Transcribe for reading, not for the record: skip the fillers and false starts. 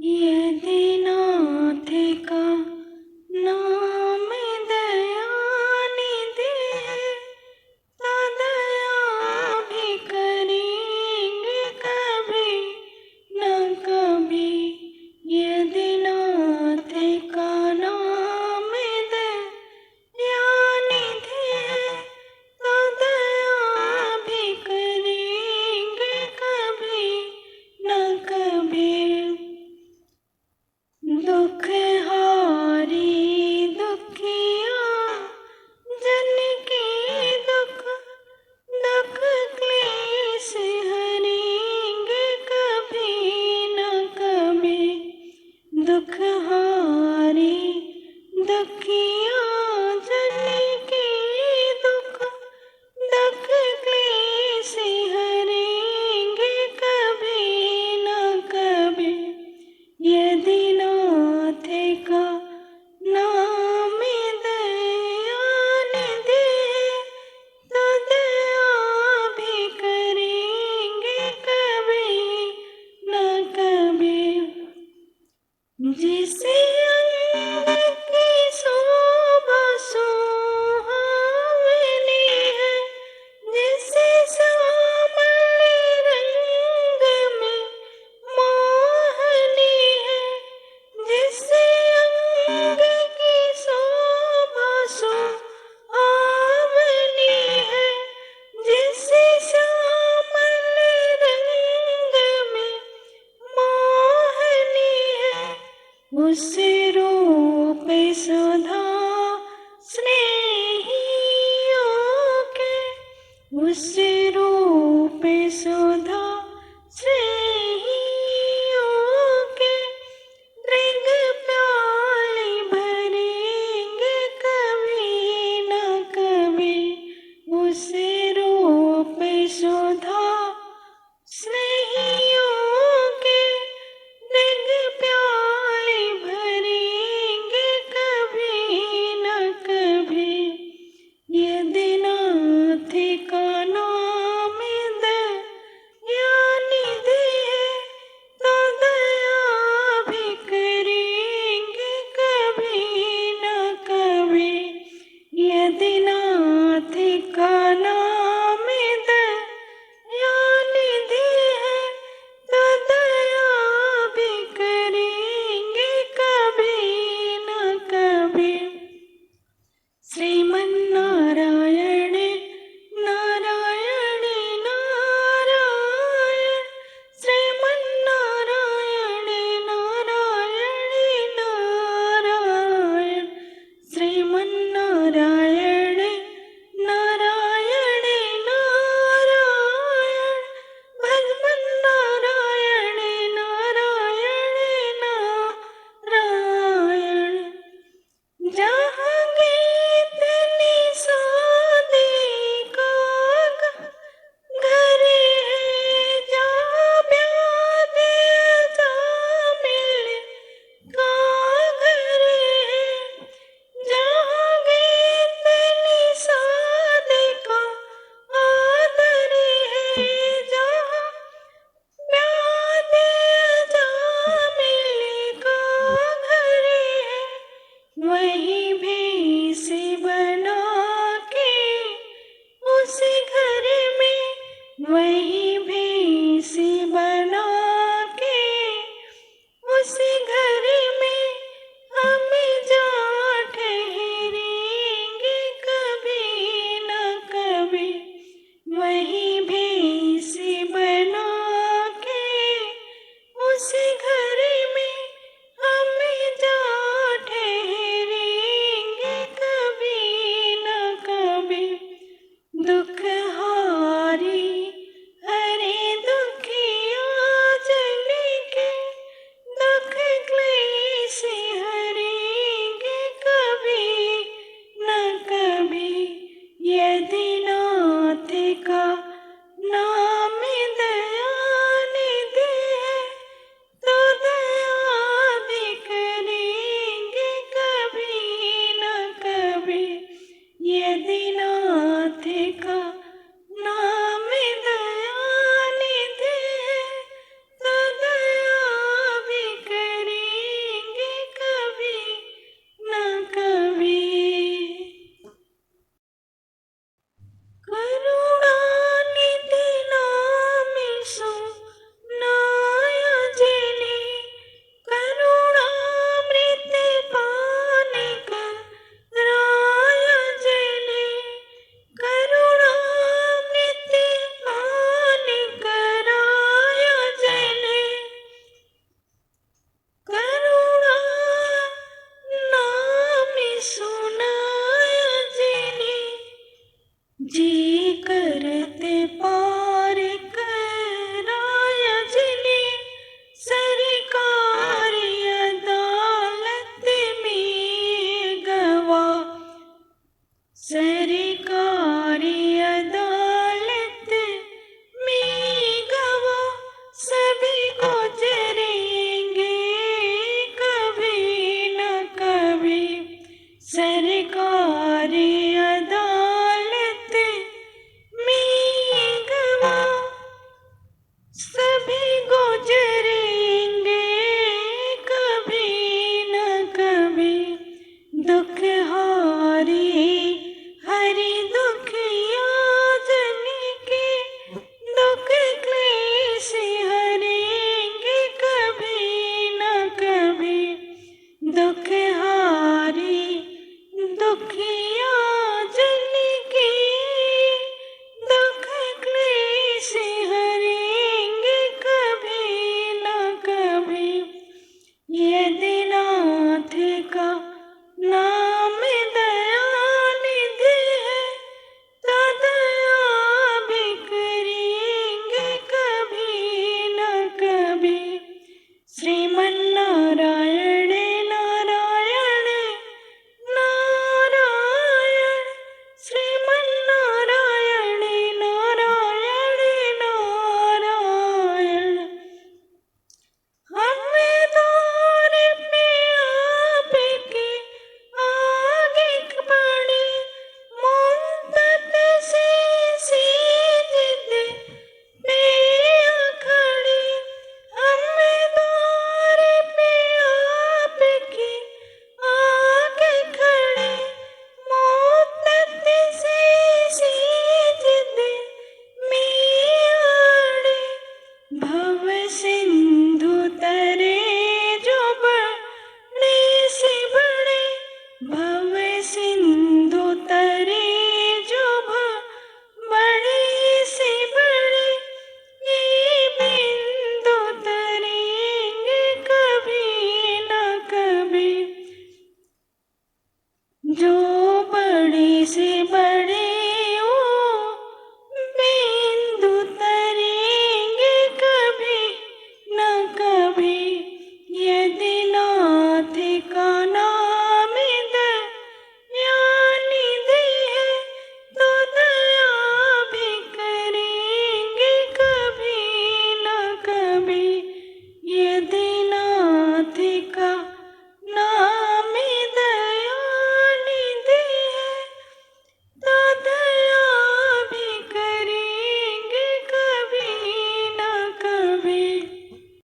यदि नाथ का नाम दयानिधि है, तो दया भी करेंगे कभी न कभी। यदि नाथ का नाम दयानिधि है, तो दया भी करेंगे कभी न कभी। दुख हारी दुखिया जन के दुख दुख क्लेश हरेंगे कभी न कभी। दुख हारी दुखिया जन के दुख दुख क्लेश हरेंगे कभी न कभी। यदि नाथ का नाम दयानिधि है, तो दया भी करेंगे कभी न कभी। जिसे अंग की शोभा सुहावनी है, जिसे श्यामल रंग में मोहनी है, जिसे अंग की शोभा सुहावनी है, जिसे श्यामल रंग में मोहनी है, उस रूप सुधा स्नेहियों के, उस रूप सुधा स्नेहियों के मृग प्याली भरेंगे कभी न कभी। उस रूप सुधा स्नेहियों के मृग प्याली भरेंगे कभी न कभी। यदि नाथ का नाम दयानिधि है, तो दया भी करेंगे कभी न कभी। यदि नाथ का नाम दयानिधि है, तो दया भी करेंगे कभी न कभी। श्रीमन्नारायण नारायण नारायण, श्रीमन्नारायण नारायण नारायण, श्रीमन्नारायण नारायण नारायण, भगवन्नारायण नारायण नारायण। जहाँ गीत निषादे का घर है, जहाँ ब्याद अजामिल का घर है, जहाँ गीत निषादे का आदर है, जहाँ ब्याद अजामिल का घर है, वही भेष बना के उस घर में, वही भेष बना के उस घर में हम जा ठहरेंगे कभी न कभी। वही भेष बना के उस